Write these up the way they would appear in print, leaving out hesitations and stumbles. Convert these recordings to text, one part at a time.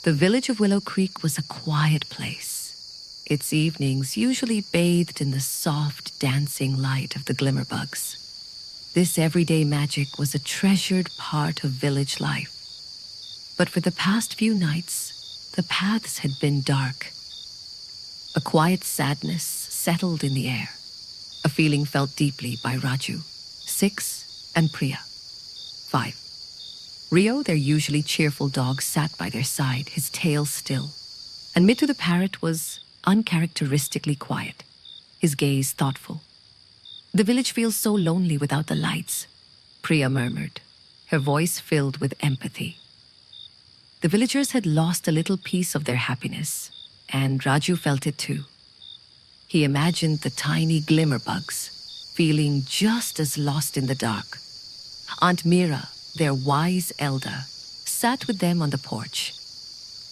The village of Willow Creek was a quiet place, its evenings usually bathed in the soft, dancing light of the Glimmer-bugs. This everyday magic was a treasured part of village life. But for the past few nights, the paths had been dark. A quiet sadness settled in the air, a feeling felt deeply by Raju, 6, and Priya, 5. Rio, their usually cheerful dog, sat by their side, his tail still, and Mithu the parrot was uncharacteristically quiet, his gaze thoughtful. "The village feels so lonely without the lights," Priya murmured, her voice filled with empathy. The villagers had lost a little piece of their happiness, and Raju felt it too. He imagined the tiny Glimmer-bugs, feeling just as lost in the dark. Aunt Mira, their wise elder, sat with them on the porch.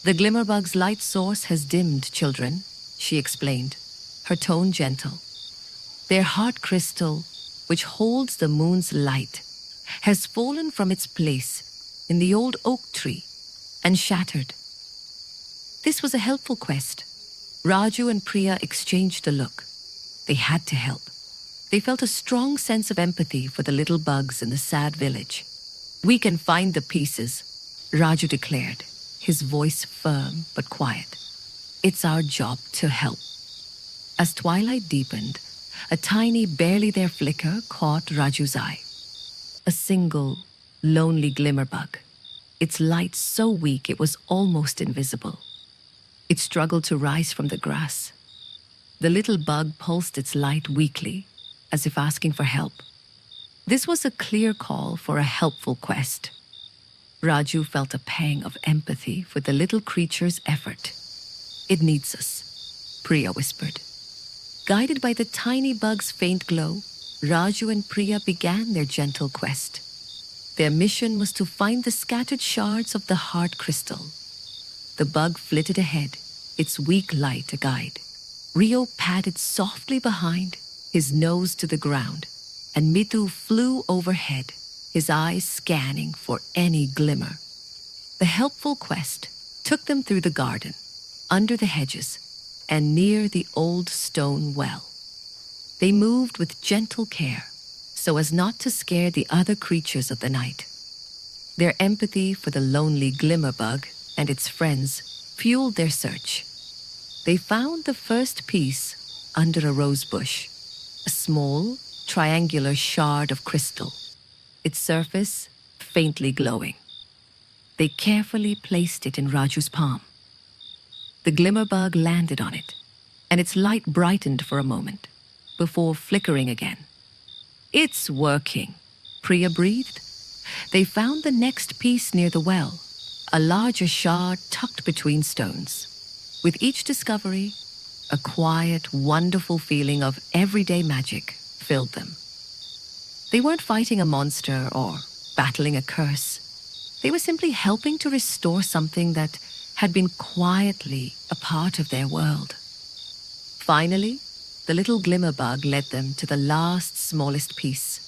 "The Glimmer-bug's light source has dimmed, children," she explained, her tone gentle. "Their heart crystal, which holds the moon's light, has fallen from its place in the old oak tree and shattered." This was a helpful quest. Raju and Priya exchanged a look. They had to help. They felt a strong sense of empathy for the little bugs in the sad village. "We can find the pieces," Raju declared, his voice firm but quiet. "It's our job to help." As twilight deepened, a tiny, barely there flicker caught Raju's eye. A single, lonely Glimmer-bug, its light so weak it was almost invisible. It struggled to rise from the grass. The little bug pulsed its light weakly, as if asking for help. This was a clear call for a helpful quest. Raju felt a pang of empathy for the little creature's effort. "It needs us," Priya whispered. Guided by the tiny bug's faint glow, Raju and Priya began their gentle quest. Their mission was to find the scattered shards of the heart crystal. The bug flitted ahead, its weak light a guide. Rio padded softly behind, his nose to the ground, and Mithu flew overhead, his eyes scanning for any glimmer. The helpful quest took them through the garden, under the hedges, and near the old stone well. They moved with gentle care, so as not to scare the other creatures of the night. Their empathy for the lonely Glimmer-bug and its friends fueled their search. They found the first piece under a rose bush, a small, triangular shard of crystal, its surface faintly glowing. They carefully placed it in Raju's palm. The Glimmer-bug landed on it, and its light brightened for a moment, before flickering again. "It's working," Priya breathed. They found the next piece near the well, a larger shard tucked between stones. With each discovery, a quiet, wonderful feeling of everyday magic filled them. They weren't fighting a monster or battling a curse. They were simply helping to restore something that had been quietly a part of their world. Finally, the little Glimmer-bug led them to the last, smallest piece.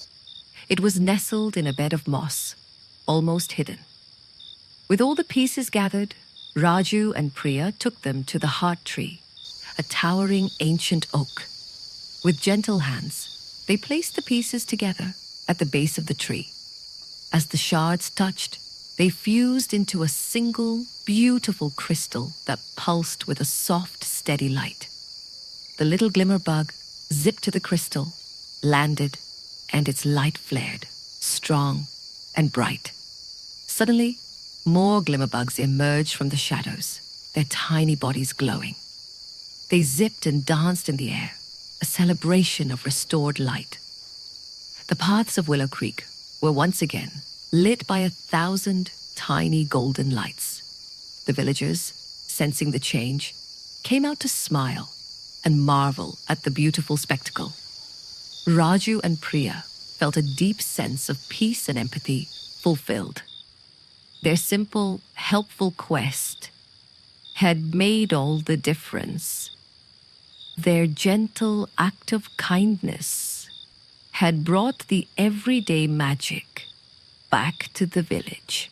It was nestled in a bed of moss, almost hidden. With all the pieces gathered, Raju and Priya took them to the heart tree, a towering ancient oak. With gentle hands, they placed the pieces together at the base of the tree. As the shards touched, they fused into a single, beautiful crystal that pulsed with a soft, steady light. The little Glimmer-bug zipped to the crystal, landed, and its light flared, strong and bright. Suddenly, more Glimmer-bugs emerged from the shadows, their tiny bodies glowing. They zipped and danced in the air, a celebration of restored light. The paths of Willow Creek were once again lit by 1,000 tiny golden lights. The villagers, sensing the change, came out to smile and marvel at the beautiful spectacle. Raju and Priya felt a deep sense of peace and empathy fulfilled. Their simple, helpful quest had made all the difference. Their gentle act of kindness had brought the everyday magic back to the village.